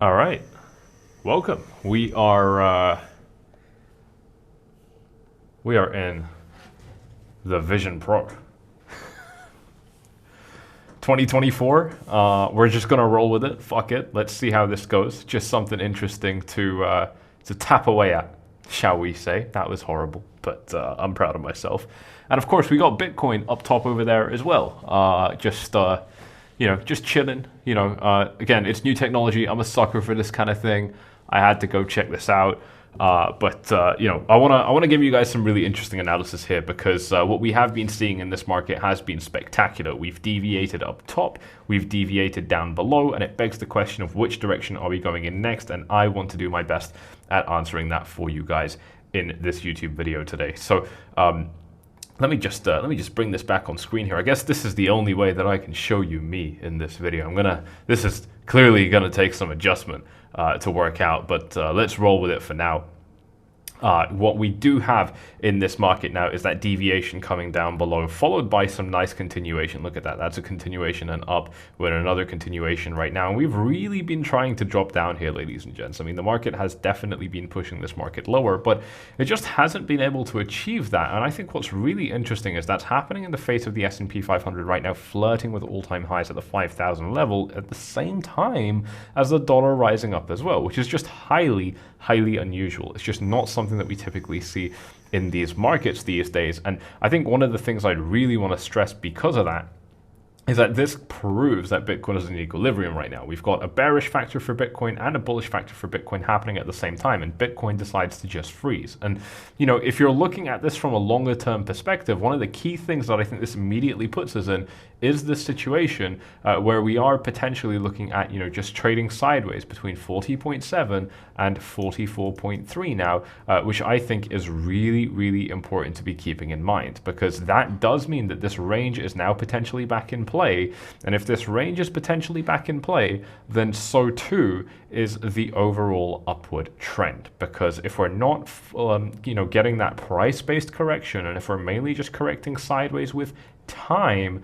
All right, welcome. We are in the Vision Pro 2024. We're just gonna roll with it. Fuck it. Let's see how this goes. Just something interesting to tap away at, shall we say? That was horrible, but I'm proud of myself. And of course, we got Bitcoin up top over there as well. Just chilling. Again, it's new technology. I'm a sucker for this kind of thing. I had to go check this out. I wanna give you guys some really interesting analysis here because what we have been seeing in this market has been spectacular. We've deviated up top, we've deviated down below, and it begs the question of which direction are we going in next. And I want to do my best at answering that for you guys in this YouTube video today. So. Let me just bring this back on screen here. I guess this is the only way that I can show you me in this video. This is clearly gonna take some adjustment to work out, but let's roll with it for now. What we do have in this market now is that deviation coming down below, followed by some nice continuation. Look at that. That's a continuation and up. We're in another continuation right now. And we've really been trying to drop down here, ladies and gents. I mean, the market has definitely been pushing this market lower, but it just hasn't been able to achieve that. And I think what's really interesting is that's happening in the face of the S&P 500 right now, flirting with all-time highs at the 5,000 level at the same time as the dollar rising up as well, which is just highly, highly unusual. It's just not something that we typically see in these markets these days. And I think one of the things I'd really want to stress because of that is that this proves that Bitcoin is in equilibrium right now. We've got a bearish factor for Bitcoin and a bullish factor for Bitcoin happening at the same time, and Bitcoin decides to just freeze. And, if you're looking at this from a longer term perspective, one of the key things that I think this immediately puts us in is this situation where we are potentially looking at, just trading sideways between 40.7 and 44.3 now, which I think is really, really important to be keeping in mind, because that does mean that this range is now potentially back in play. And if this range is potentially back in play, then so too is the overall upward trend. Because if we're not, getting that price-based correction, and if we're mainly just correcting sideways with time,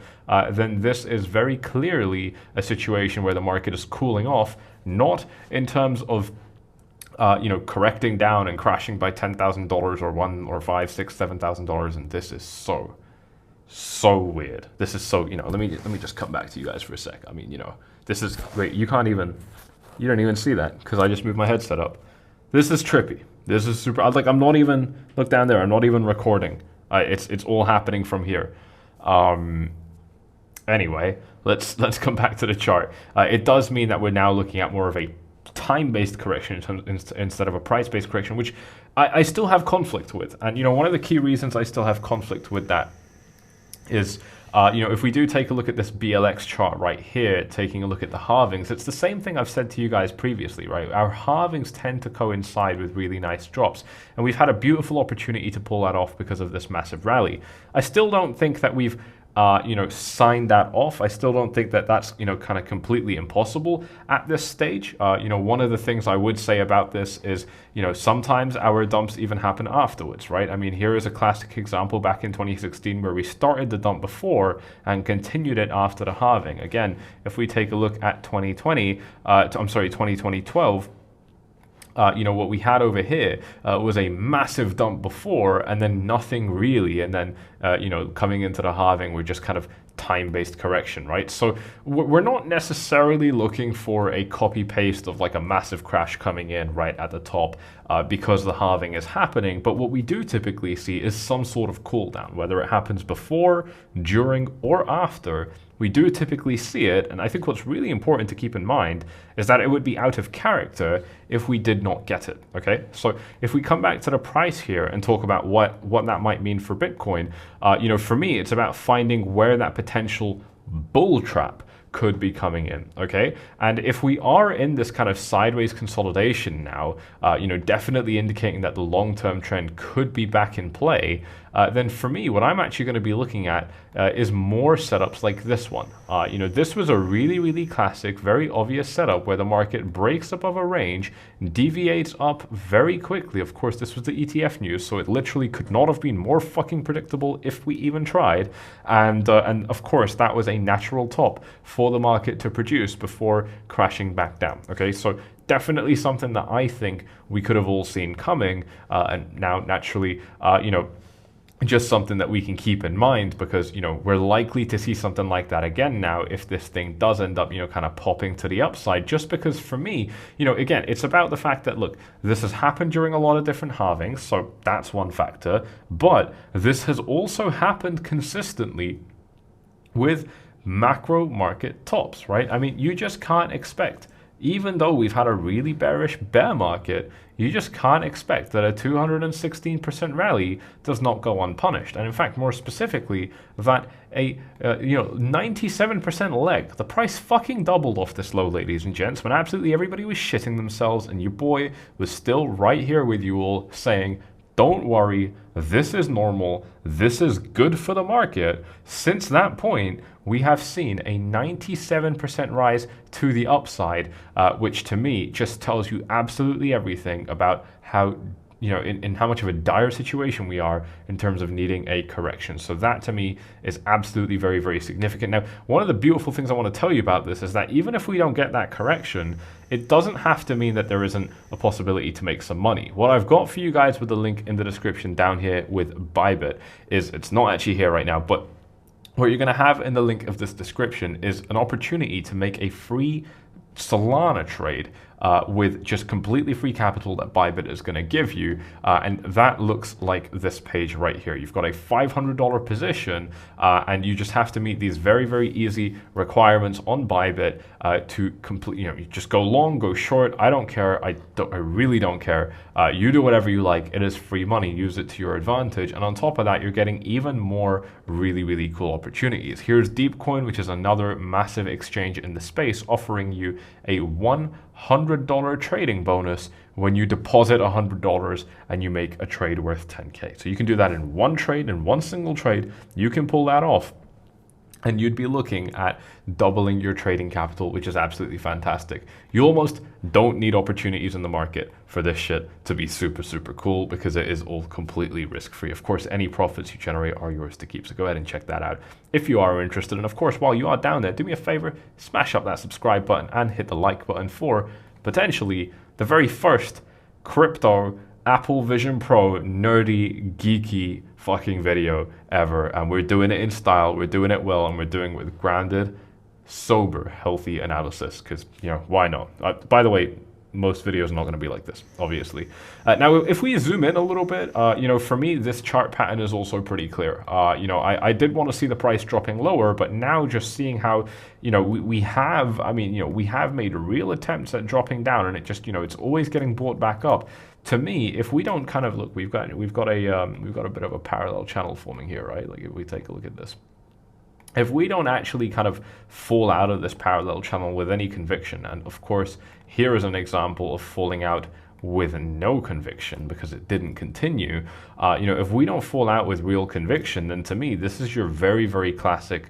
then this is very clearly a situation where the market is cooling off, not in terms of correcting down and crashing by $10,000 or $1 or $5, $6, $7,000, and this is so weird. This is so, let me just come back to you guys for a sec. I mean, this is great. You don't even see that because I just moved my headset up. This is trippy. This is super, I'm not even, look down there, I'm not even recording. It's all happening from here. Anyway, let's come back to the chart. It does mean that we're now looking at more of a time-based correction instead of a price-based correction, which I still have conflict with. And, one of the key reasons I still have conflict with that is, if we do take a look at this BLX chart right here, taking a look at the halvings, it's the same thing I've said to you guys previously, right? Our halvings tend to coincide with really nice drops, and we've had a beautiful opportunity to pull that off because of this massive rally. I still don't think that we've signed that off. I still don't think that that's, kind of completely impossible at this stage. One of the things I would say about this is, sometimes our dumps even happen afterwards, right? I mean, here is a classic example back in 2016 where we started the dump before and continued it after the halving. Again, if we take a look at 2012, what we had over here was a massive dump before and then nothing really. And then, coming into the halving, we're just kind of time-based correction, right? So we're not necessarily looking for a copy-paste of like a massive crash coming in right at the top because the halving is happening. But what we do typically see is some sort of cool down, whether it happens before, during, or after. We do typically see it, and I think what's really important to keep in mind is that it would be out of character if we did not get it, okay? So if we come back to the price here and talk about what that might mean for Bitcoin, for me, it's about finding where that potential bull trap could be coming in, okay? And if we are in this kind of sideways consolidation now, definitely indicating that the long-term trend could be back in play, then for me, what I'm actually going to be looking at is more setups like this one. This was a really, really classic, very obvious setup where the market breaks above a range, deviates up very quickly. Of course, this was the ETF news, so it literally could not have been more fucking predictable if we even tried. And of course, that was a natural top for the market to produce before crashing back down. Okay, so definitely something that I think we could have all seen coming, and now naturally, just something that we can keep in mind, because we're likely to see something like that again now if this thing does end up kind of popping to the upside. Just because for me, again, it's about the fact that, look, this has happened during a lot of different halvings, so that's one factor, but this has also happened consistently with macro market tops, right? I mean, you just can't expect, even though we've had a really bearish bear market, you just can't expect that a 216% rally does not go unpunished. And in fact, more specifically, that a 97% leg, the price fucking doubled off this low, ladies and gents, when absolutely everybody was shitting themselves, and your boy was still right here with you all saying, don't worry, this is normal, this is good for the market. Since that point, we have seen a 97% rise to the upside, which to me just tells you absolutely everything about how, in how much of a dire situation we are in terms of needing a correction. So that to me is absolutely very, very significant. Now, one of the beautiful things I want to tell you about this is that even if we don't get that correction, it doesn't have to mean that there isn't a possibility to make some money. What I've got for you guys with the link in the description down here with Bybit is, it's not actually here right now, but what you're going to have in the link of this description is an opportunity to make a free Solana trade with just completely free capital that Bybit is going to give you, and that looks like this page right here. You've got a $500 position, and you just have to meet these very, very easy requirements on Bybit to complete. You just go long, go short. I don't care. I really don't care. You do whatever you like. It is free money. Use it to your advantage. And on top of that, you're getting even more really, really cool opportunities. Here's Deepcoin, which is another massive exchange in the space, offering you a $100 trading bonus when you deposit $100 and you make a trade worth 10K. So you can do that in one trade, in one single trade. You can pull that off, and you'd be looking at doubling your trading capital, which is absolutely fantastic. You almost don't need opportunities in the market for this shit to be super, super cool, because it is all completely risk-free. Of course, any profits you generate are yours to keep. So go ahead and check that out if you are interested. And of course, while you are down there, do me a favor, smash up that subscribe button and hit the like button for potentially the very first crypto Apple Vision Pro nerdy, geeky fucking video ever. And we're doing it in style, we're doing it well, and we're doing it with grounded, sober, healthy analysis, because, why not? By the way, most videos are not going to be like this, obviously. Now, if we zoom in a little bit, for me, this chart pattern is also pretty clear. I did want to see the price dropping lower, but now just seeing how, we have made real attempts at dropping down, and it just, it's always getting brought back up. To me, if we don't kind of look, we've got a bit of a parallel channel forming here, right? Like if we take a look at this. If we don't actually kind of fall out of this parallel channel with any conviction, and of course, here is an example of falling out with no conviction because it didn't continue. If we don't fall out with real conviction, then to me, this is your very, very classic,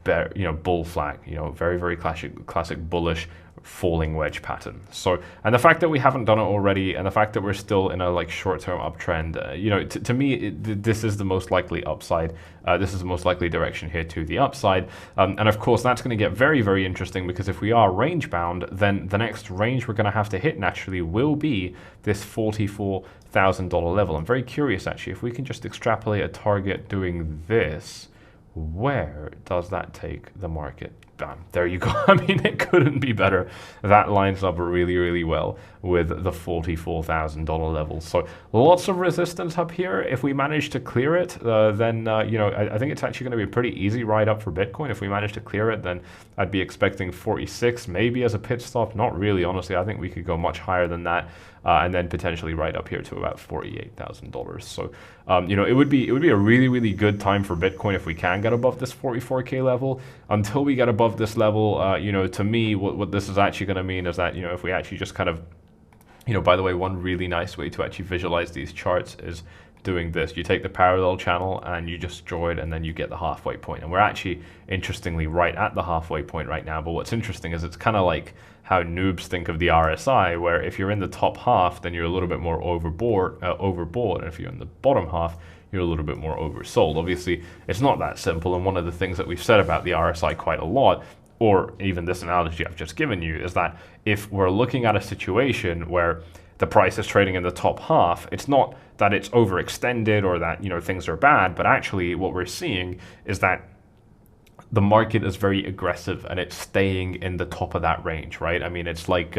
bull flag. Very, very classic bullish falling wedge pattern. So, and the fact that we haven't done it already, and the fact that we're still in a short-term uptrend, to me, this is the most likely upside. This is the most likely direction here to the upside. And of course, that's going to get very, very interesting, because if we are range bound, then the next range we're going to have to hit naturally will be this $44,000 level. I'm very curious, actually, if we can just extrapolate a target doing this, where does that take the market? Bam, there you go. I mean, it couldn't be better. That lines up really, really well with the $44,000 level. So lots of resistance up here. If we manage to clear it, then, I think it's actually going to be a pretty easy ride up for Bitcoin. If we manage to clear it, then I'd be expecting 46 maybe as a pit stop. Not really, honestly. I think we could go much higher than that. And then potentially right up here to about $48,000. So, it would be a really, really good time for Bitcoin if we can get above this 44K level. Until we get above this level, to me, what this is actually going to mean is that, if we actually just kind of, by the way, one really nice way to actually visualize these charts is doing this. You take the parallel channel and you just draw it, and then you get the halfway point. And we're actually, interestingly, right at the halfway point right now. But what's interesting is it's kind of like how noobs think of the RSI, where if you're in the top half, then you're a little bit more overbought, and if you're in the bottom half, you're a little bit more oversold. Obviously, it's not that simple, and one of the things that we've said about the RSI quite a lot, or even this analogy I've just given you, is that if we're looking at a situation where the price is trading in the top half, it's not that it's overextended or that, you know, things are bad, but actually what we're seeing is that the market is very aggressive and it's staying in the top of that range, right? I mean, it's like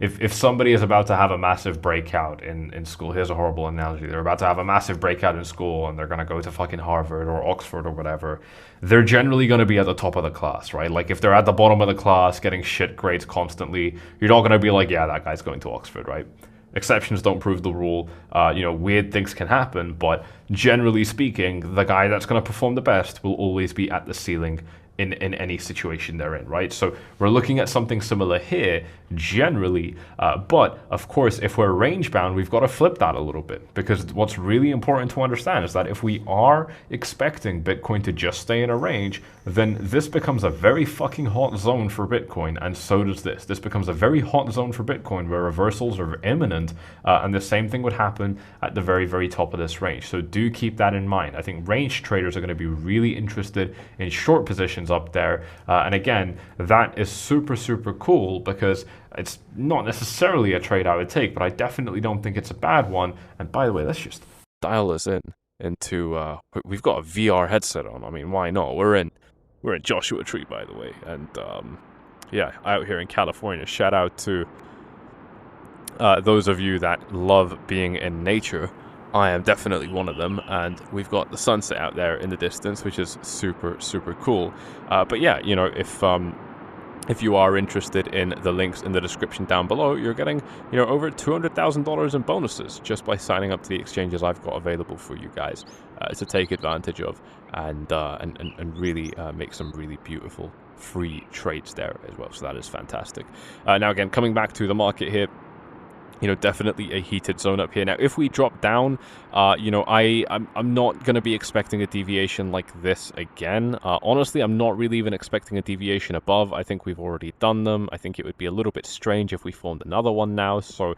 if somebody is about to have a massive breakout in school, here's a horrible analogy, they're about to have a massive breakout in school and they're going to go to fucking Harvard or Oxford or whatever, they're generally going to be at the top of the class, right? Like if they're at the bottom of the class getting shit grades constantly, you're not going to be like, yeah, that guy's going to Oxford, right? Exceptions don't prove the rule. You know, weird things can happen, but generally speaking, the guy that's going to perform the best will always be at the ceiling in any situation they're in, right? So we're looking at something similar here, generally, but of course, if we're range bound, we've got to flip that a little bit, because what's really important to understand is that if we are expecting Bitcoin to just stay in a range, then this becomes a very fucking hot zone for Bitcoin, and so does this. This becomes a very hot zone for Bitcoin where reversals are imminent, and the same thing would happen at the very, very top of this range. So do keep that in mind. I think range traders are going to be really interested in short positions up there, and again, that is super, super cool, because it's not necessarily a trade I would take, but I definitely don't think it's a bad one. And by the way, let's just dial this into we've got a VR headset on. I mean, why not? We're in Joshua Tree, by the way, and yeah, out here in California. Shout out to those of you that love being in nature. I am definitely one of them, and we've got the sunset out there in the distance, which is super, super cool. But yeah, you know, if you are interested in the links in the description down below, you're getting, you know, over $200,000 in bonuses just by signing up to the exchanges I've got available for you guys to take advantage of, and really make some really beautiful free trades there as well. So that is fantastic. Now again, coming back to the market here, you know, definitely a heated zone up here. Now, if we drop down, you know, I'm not going to be expecting a deviation like this again. Honestly, I'm not really even expecting a deviation above. I think we've already done them. I think it would be a little bit strange if we formed another one now. So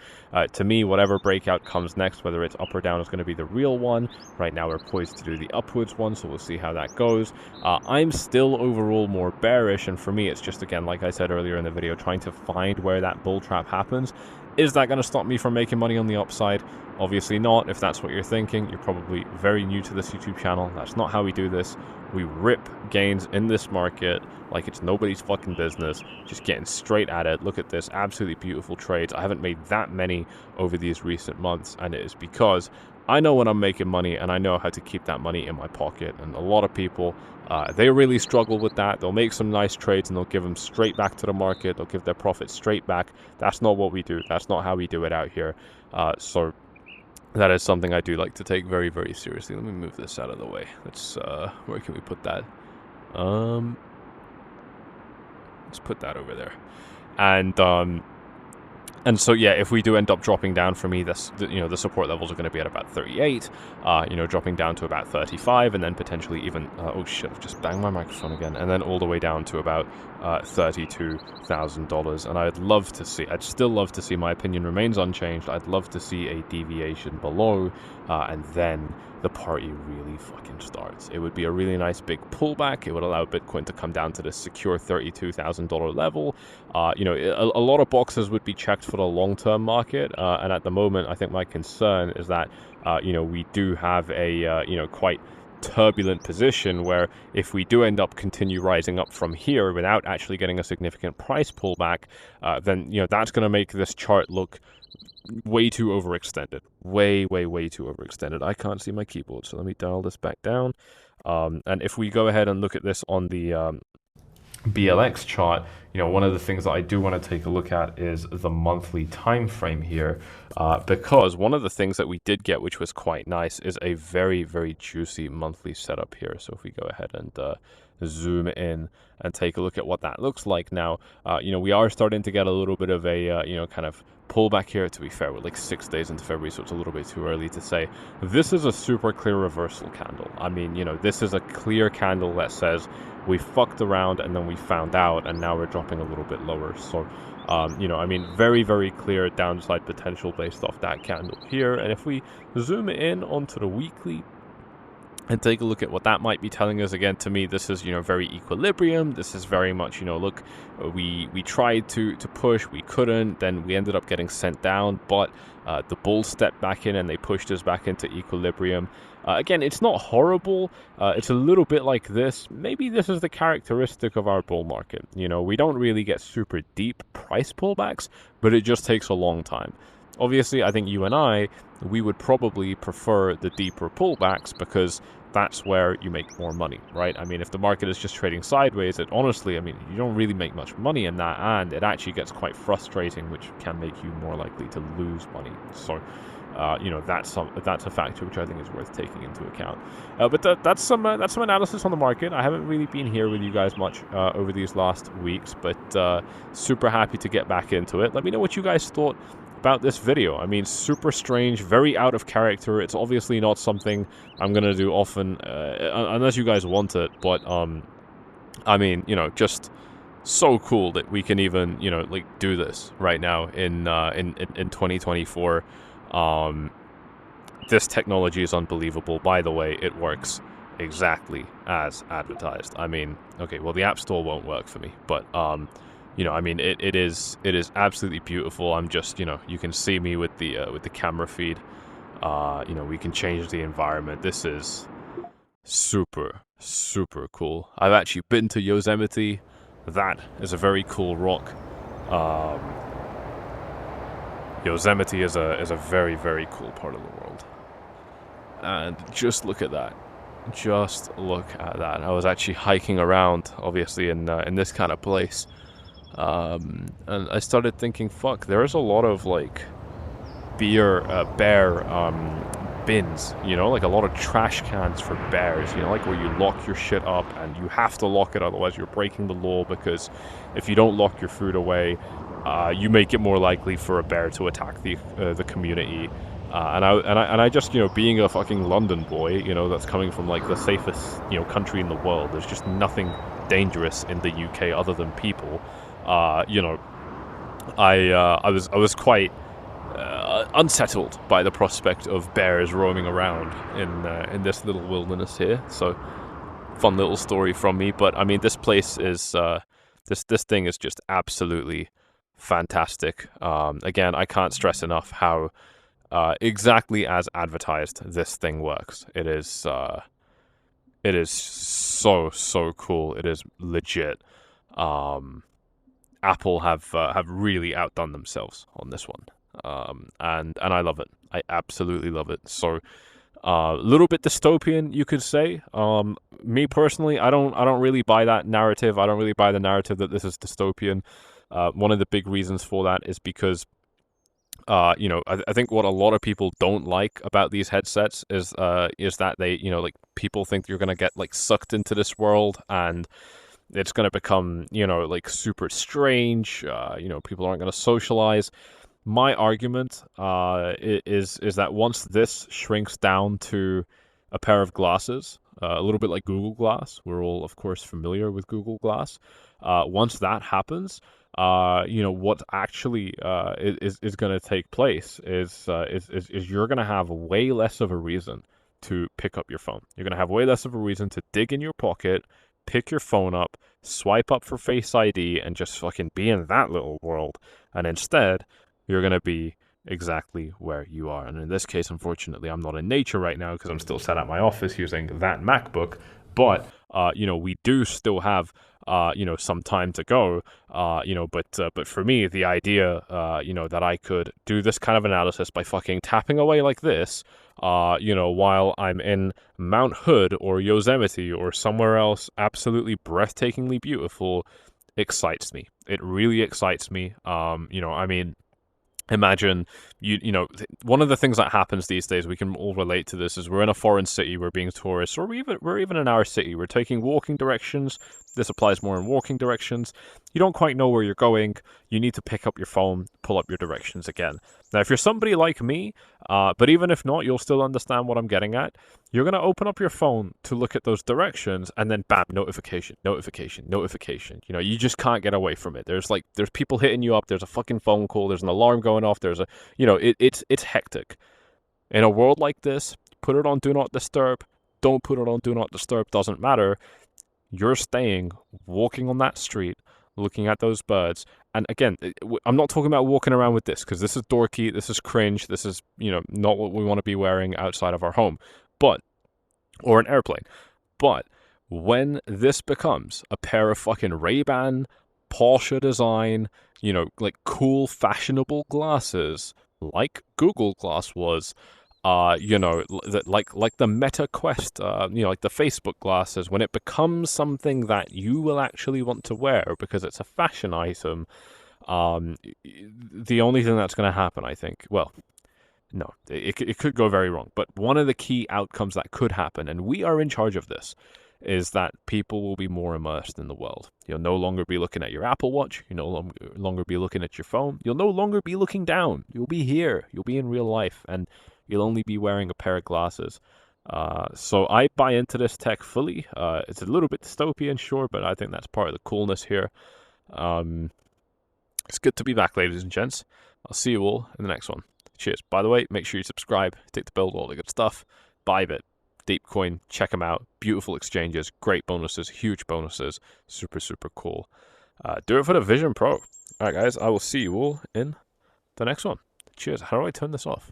to me, whatever breakout comes next, whether it's up or down, is going to be the real one. Right now, we're poised to do the upwards one, so we'll see how that goes. I'm still overall more bearish, and for me, it's just, again, like I said earlier in the video, trying to find where that bull trap happens. Is that going to stop me from making money on the upside? Obviously not. If that's what you're thinking, you're probably very new to this YouTube channel. That's not how we do this. We rip gains in this market like it's nobody's fucking business, just getting straight at it. Look at this, absolutely beautiful trades. I haven't made that many over these recent months, and it is because I know when I'm making money, and I know how to keep that money in my pocket. And a lot of people, they really struggle with that. They'll make some nice trades and they'll give them straight back to the market. They'll give their profits straight back. That's not what we do. That's not how we do it out here. So that is something I do like to take very, very seriously. Let me move this out of the way. Let's, where can we put that? Let's put that over there. And so, yeah, if we do end up dropping down, for me, this, you know, the support levels are going to be at about 38, you know, dropping down to about 35, and then potentially even, oh shit, I've just banged my microphone again, and then all the way down to about $32,000. And I'd still love to see, my opinion remains unchanged, I'd love to see a deviation below, and then the party really fucking starts. It would be a really nice big pullback. It would allow Bitcoin to come down to this secure $32,000 level. You know, a lot of boxes would be checked for the long-term market, and at the moment, I think my concern is that, you know, we do have a, you know, quite turbulent position where if we do end up continue rising up from here without actually getting a significant price pullback, then, you know, that's going to make this chart look way too overextended. Way too overextended. I can't see my keyboard, so let me dial this back down. And if we go ahead and look at this on the BLX chart, you know, one of the things that I do want to take a look at is the monthly time frame here, because one of the things that we did get, which was quite nice, is a very, very juicy monthly setup here. So if we go ahead and zoom in and take a look at what that looks like now, we are starting to get a little bit of a, kind of pullback here. To be fair, we're like 6 days into February, so it's a little bit too early to say. This is a super clear reversal candle. I mean, this is a clear candle that says we fucked around and then we found out, and now we're dropping a little bit lower. So, very, very clear downside potential based off that candle here. And if we zoom in onto the weekly and take a look at what that might be telling us, again, to me, this is, very equilibrium. This is very much, look, we tried to push, we couldn't, then we ended up getting sent down, but the bulls stepped back in and they pushed us back into equilibrium. Again, it's not horrible. It's a little bit like this. Maybe this is the characteristic of our bull market. We don't really get super deep price pullbacks, but it just takes a long time. Obviously, I think you and I, we would probably prefer the deeper pullbacks because that's where you make more money, right? I mean, if the market is just trading sideways, you don't really make much money in that, and it actually gets quite frustrating, which can make you more likely to lose money. So, that's a factor which I think is worth taking into account. But that's some analysis on the market. I haven't really been here with you guys much over these last weeks, but super happy to get back into it. Let me know what you guys thought about this video. I mean, super strange, very out of character. It's obviously not something I'm gonna do often, unless you guys want it. But just so cool that we can even do this right now in 2024. This technology is unbelievable. By the way, it works exactly as advertised. I mean, okay, well, the App Store won't work for me, but it is absolutely beautiful. I'm just, you can see me with the camera feed. We can change the environment. This is super, super cool. I've actually been to Yosemite. That is a very cool rock. Yosemite is a very, very cool part of the world. And just look at that. Just look at that. I was actually hiking around, obviously, in this kind of place. And I started thinking, fuck, there's a lot of, bear bins, like a lot of trash cans for bears, like where you lock your shit up and you have to lock it, otherwise you're breaking the law, because if you don't lock your food away, you make it more likely for a bear to attack the community. And I just, being a fucking London boy, that's coming from the safest, country in the world. There's just nothing dangerous in the UK other than people. I was quite unsettled by the prospect of bears roaming around in this little wilderness here. So, fun little story from me. But I mean, this place is this thing is just absolutely fantastic. Again, I can't stress enough how exactly as advertised this thing works. It is so cool. It is legit. Apple have really outdone themselves on this one, and I love it. I absolutely love it. So, a little bit dystopian, you could say. Me personally, I don't really buy that narrative. I don't really buy the narrative that this is dystopian. One of the big reasons for that is because, I think what a lot of people don't like about these headsets is that they, people think you're gonna get sucked into this world and it's going to become, super strange. People aren't going to socialize. My argument is that once this shrinks down to a pair of glasses, a little bit like Google Glass, we're all, of course, familiar with Google Glass. Once that happens, what actually is going to take place is you're going to have way less of a reason to pick up your phone. You're going to have way less of a reason to dig in your pocket, pick your phone up, swipe up for Face ID, and just fucking be in that little world. And instead, you're going to be exactly where you are. And in this case, unfortunately, I'm not in nature right now because I'm still sat at my office using that MacBook. But, we do still have, some time to go, but for me, the idea, that I could do this kind of analysis by fucking tapping away like this, while I'm in Mount Hood or Yosemite or somewhere else absolutely breathtakingly beautiful, excites me. It really excites me. Imagine one of the things that happens these days, we can all relate to this, is we're in a foreign city, we're being tourists, or we're even in our city, we're taking walking directions. This applies more in walking directions. You don't quite know where you're going. You need to pick up your phone, pull up your directions again. Now, if you're somebody like me, but even if not, you'll still understand what I'm getting at. You're going to open up your phone to look at those directions, and then bam, notification, notification, notification. You just can't get away from it. There's people hitting you up, there's a fucking phone call, there's an alarm going off, it's hectic. In a world like this, put it on do not disturb, don't put it on do not disturb, doesn't matter. You're staying, walking on that street, looking at those birds. And again, I'm not talking about walking around with this, because this is dorky, this is cringe, this is, not what we want to be wearing outside of our home. Or an airplane. But when this becomes a pair of fucking Ray-Ban, Porsche design, cool, fashionable glasses, like Google Glass was, like the Meta Quest, like the Facebook glasses, when it becomes something that you will actually want to wear because it's a fashion item, the only thing that's going to happen, I think, well, no, it could go very wrong. But one of the key outcomes that could happen, and we are in charge of this, is that people will be more immersed in the world. You'll no longer be looking at your Apple Watch. You'll no longer be looking at your phone. You'll no longer be looking down. You'll be here. You'll be in real life, and you'll only be wearing a pair of glasses. So I buy into this tech fully. It's a little bit dystopian, sure, but I think that's part of the coolness here. It's good to be back, ladies and gents. I'll see you all in the next one. Cheers. By the way, make sure you subscribe, take the build, all the good stuff. Bybit, Deepcoin, check them out. Beautiful exchanges, great bonuses, huge bonuses. Super, super cool. Do it for the Vision Pro. All right, guys, I will see you all in the next one. Cheers. How do I turn this off?